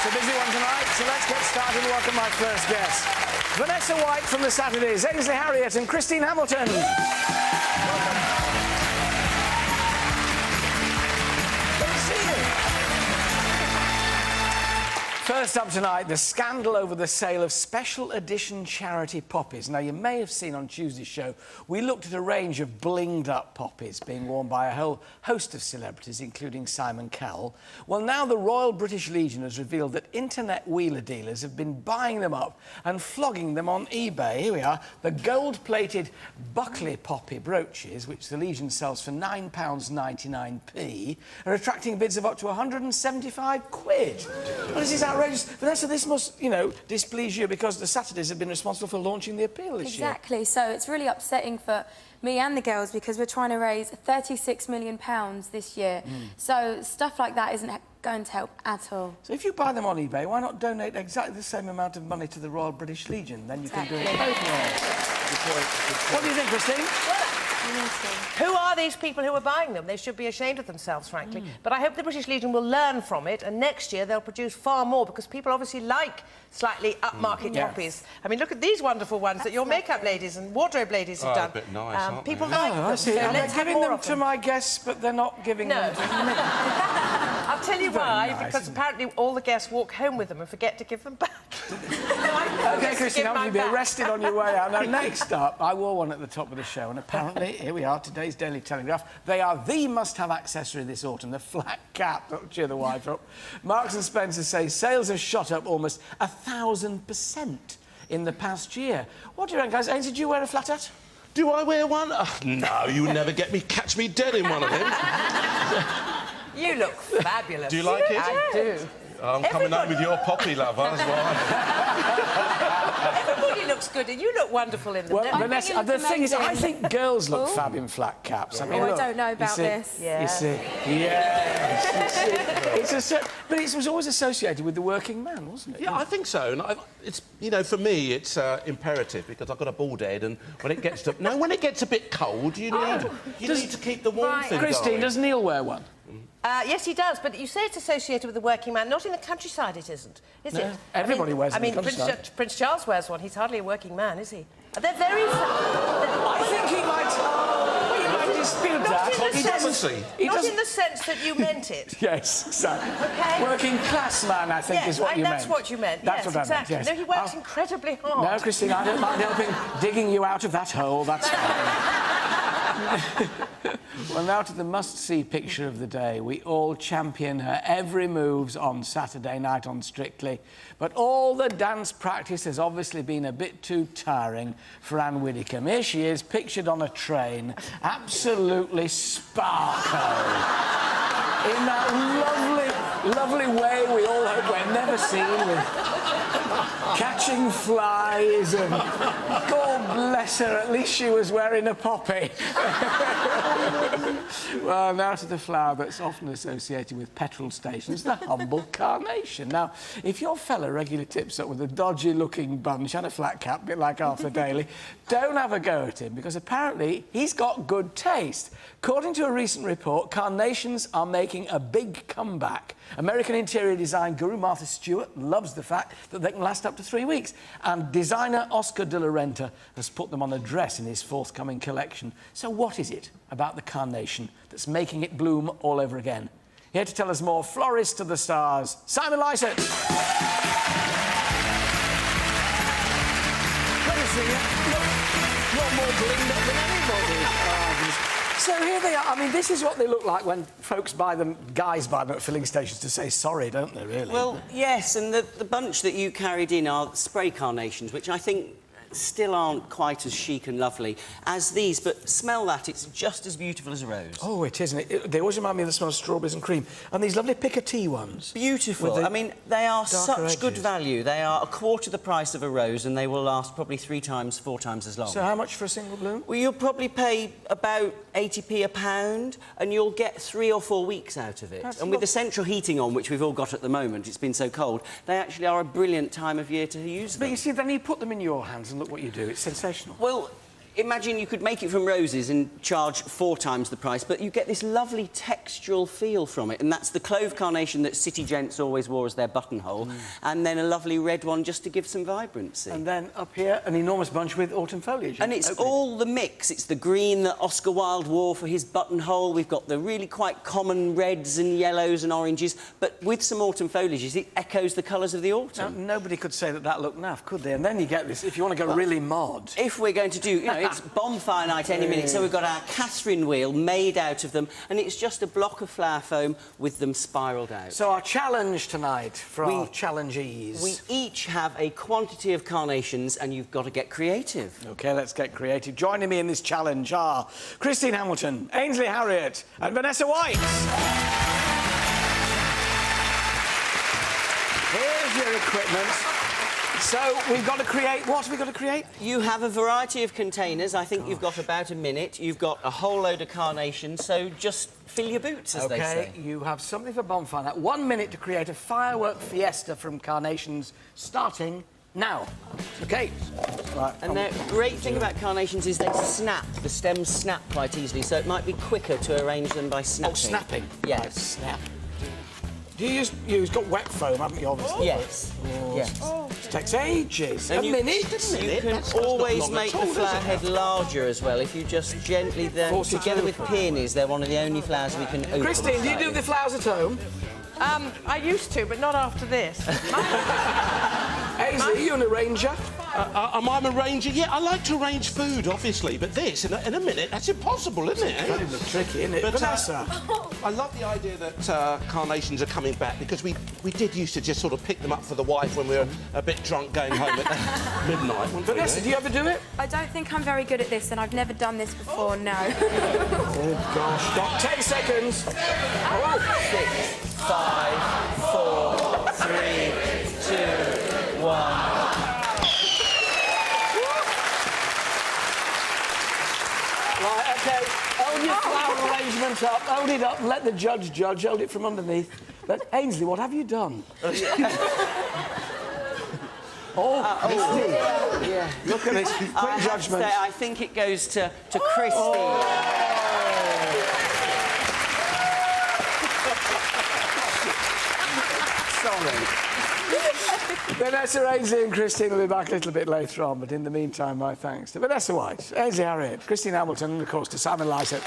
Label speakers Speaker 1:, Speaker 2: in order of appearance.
Speaker 1: It's a busy one tonight, so let's get started and welcome my first guest. Vanessa White from the Saturdays, Ainsley Harriott and Christine Hamilton. Welcome. Good to see you. First up tonight, the scandal over the sale of special edition charity poppies. Now, you may have seen on Tuesday's show, we looked at a range of blinged-up poppies being worn by a whole host of celebrities, including Simon Cowell. Well, now the Royal British Legion has revealed that internet wheeler dealers have been buying them up and flogging them on eBay. Here we are, the gold-plated Buckley poppy brooches, which the Legion sells for £9.99p, are attracting bids of up to £175. Well, this is outrageous. Vanessa, this must, you know, displease you because the Saturdays have been responsible for launching the appeal this year.
Speaker 2: Exactly. So it's really upsetting for me and the girls because we're trying to raise £36 million this year. So stuff like that isn't going to help at all.
Speaker 1: So if you buy them on eBay, why not donate exactly the same amount of money to the Royal British Legion? Then you can do it both ways. What do you think, Christine?
Speaker 3: Who are these people who are buying them? They should be ashamed of themselves, frankly. But I hope the British Legion will learn from it, and next year they'll produce far more, because people obviously like slightly upmarket poppies. I mean, look at these wonderful ones that your makeup ladies and wardrobe ladies have done.
Speaker 4: A bit nice, aren't they?
Speaker 3: People like them.
Speaker 1: I see.
Speaker 3: So
Speaker 1: And
Speaker 3: let's
Speaker 1: they're
Speaker 3: have
Speaker 1: giving
Speaker 3: more
Speaker 1: them
Speaker 3: of
Speaker 1: to my guests, but they're not giving them to me.
Speaker 3: I'll tell you why,
Speaker 1: nice,
Speaker 3: because apparently all the guests walk home with them and forget to give them back.
Speaker 1: OK, Christine, you'll be arrested on your way out. Now, next up, I wore one at the top of the show, and apparently, here we are, today's Daily Telegraph. They are the must-have accessory this autumn, the flat cap. That'll cheer the wife up. Marks and Spencer say sales have shot up almost 1,000% in the past year. What do you reckon, guys? Ainsley, do you wear a flat hat?
Speaker 4: Do I wear one? No, you would never catch me dead in one of them.
Speaker 3: You look fabulous.
Speaker 4: Do you like it?
Speaker 3: I do.
Speaker 4: I'm coming home with your poppy lover, that's why.
Speaker 3: Everybody looks good, and you look wonderful in them.
Speaker 1: Well, Vanessa, the thing is, I think girls look fab in flat caps. I mean,
Speaker 2: I
Speaker 1: look,
Speaker 2: don't know about this.
Speaker 1: You see, yes. But it was always associated with the working man, wasn't it?
Speaker 4: Yeah, I think so. And it's, you know, for me, it's imperative because I've got a bald head, and when it gets to when it gets a bit cold, you need to keep the warmth in.
Speaker 1: Christine, does Neil wear one?
Speaker 3: Yes, he does, but you say it's associated with the working man. Not in the countryside, it isn't, is it?
Speaker 1: Everybody wears it in the countryside.
Speaker 3: Prince Charles wears one. He's hardly a working man, is he? They're very...
Speaker 1: I think he might dispute that.
Speaker 3: Not in the sense that you meant it.
Speaker 1: Yes, exactly.
Speaker 3: OK?
Speaker 1: Working class man, I think, is what you meant.
Speaker 3: That's what you meant,
Speaker 1: That's what
Speaker 3: exactly.
Speaker 1: I meant, yes.
Speaker 3: No, he works incredibly hard.
Speaker 1: No, Christine, I don't mind helping digging you out of that hole, that's fine. Well, now to the must-see picture of the day. We all champion her every moves on Saturday night on Strictly, but all the dance practice has obviously been a bit too tiring for Anne Widdecombe. Here she is, pictured on a train, absolutely sparkling, in that lovely way we all hope we're never seen, with catching flies, and God bless her, at least she was wearing a poppy. Well, now to the flower that's often associated with petrol stations, the humble carnation. Now, if your fella regularly tips up with a dodgy-looking bunch and a flat cap, a bit like Arthur Daly, don't have a go at him, because apparently he's got good taste. According to a recent report, carnations are making a big comeback. American interior design guru Martha Stewart loves the fact that they can last up to 3 weeks, and designer Oscar de la Renta has put them on a dress in his forthcoming collection. So what is it about the carnation that's making it bloom all over again? Here to tell us more, florist to the stars, Simon Lysett. Good to see you. You're more blinged up than anybody. So here they are. I mean, this is what they look like when folks buy them, guys buy them at filling stations to say sorry, don't they, really?
Speaker 5: Well, yes, and the bunch that you carried in are spray carnations, which I think still aren't quite as chic and lovely as these, but smell that, it's just as beautiful as a rose.
Speaker 1: Oh, it is, isn't it? They always remind me of the smell of strawberries and cream. And these lovely Picotee ones.
Speaker 5: Beautiful. I mean, they are such
Speaker 1: edges.
Speaker 5: good value. They are a quarter the price of a rose, and they will last probably 3 times, 4 times as long.
Speaker 1: So how much for a single bloom?
Speaker 5: Well, you'll probably pay about 80p a pound, and you'll get 3 or 4 weeks out of it. And with the central heating on, which we've all got at the moment, it's been so cold, they actually are a brilliant time of year to use them.
Speaker 1: But you see, then you put them in your hands and look what you do. It's sensational.
Speaker 5: Well, imagine you could make it from roses and charge 4 times the price, but you get this lovely textural feel from it, and that's the clove carnation that city gents always wore as their buttonhole, and then a lovely red one just to give some vibrancy.
Speaker 1: And then up here, an enormous bunch with autumn foliage.
Speaker 5: And it's all the mix. It's the green that Oscar Wilde wore for his buttonhole. We've got the really quite common reds and yellows and oranges, but with some autumn foliages, it echoes the colours of the autumn.
Speaker 1: Now, nobody could say that that looked naff, could they? And then you get this, if you want to go really mod.
Speaker 5: If we're going to do, you know, it's bonfire night any minute, so we've got our Catherine wheel made out of them, and it's just a block of flower foam with them spiralled out.
Speaker 1: So our challenge tonight for our challengees.
Speaker 5: We each have a quantity of carnations, and you've got to get creative.
Speaker 1: OK, let's get creative. Joining me in this challenge are Christine Hamilton, Ainsley Harriott and Vanessa White. Here's your equipment. So, we've got to create... What have we got to create?
Speaker 5: You have a variety of containers. I think you've got about a minute. You've got a whole load of carnations, so just fill your boots, as they say.
Speaker 1: OK, you have something for bonfire night. 1 minute to create a firework fiesta from carnations, starting now. OK. Right,
Speaker 5: and the great thing about carnations is they snap. The stems snap quite easily, so it might be quicker to arrange them by snapping.
Speaker 1: Oh, snapping?
Speaker 5: Yes.
Speaker 1: Right, snap. Do you use... You've got wet foam, haven't you, obviously?
Speaker 5: Yes.
Speaker 1: Oh.
Speaker 5: Yes.
Speaker 1: It takes ages.
Speaker 5: And
Speaker 1: a minute?
Speaker 5: You can always make the flower head larger as well if you just gently then, together with peonies, they're one of the only flowers we can open.
Speaker 1: Christine, do you do the flowers at home?
Speaker 3: I used to, but not after this.
Speaker 1: Ainsley, are you an arranger?
Speaker 4: Am I a ranger? Yeah, I like to arrange food, obviously, but this, in a minute, that's impossible, isn't it?
Speaker 1: Kind of tricky, isn't it?
Speaker 4: But,
Speaker 1: Vanessa?
Speaker 4: I love the idea that carnations are coming back, because we did used to just sort of pick them up for the wife when we were a bit drunk going home at midnight.
Speaker 1: Vanessa, do you ever do it?
Speaker 2: I don't think I'm very good at this, and I've never done this before, no.
Speaker 1: Oh, gosh. Got 10 seconds.
Speaker 5: Oh, 6, 5, 4, 3, 2, 1...
Speaker 1: Right, OK. Hold your flower arrangement up. Hold it up and let the judge judge. Hold it from underneath. But, Ainsley, what have you done? Christine.
Speaker 5: Yeah.
Speaker 1: Look at this. Quick judgment.
Speaker 5: I think it goes to Christine.
Speaker 1: Sorry. Vanessa, Ainsley and Christine will be back a little bit later on, but in the meantime, my thanks to Vanessa White, Ainsley Harriott, Christine Hamilton and, of course, to Simon Lysett.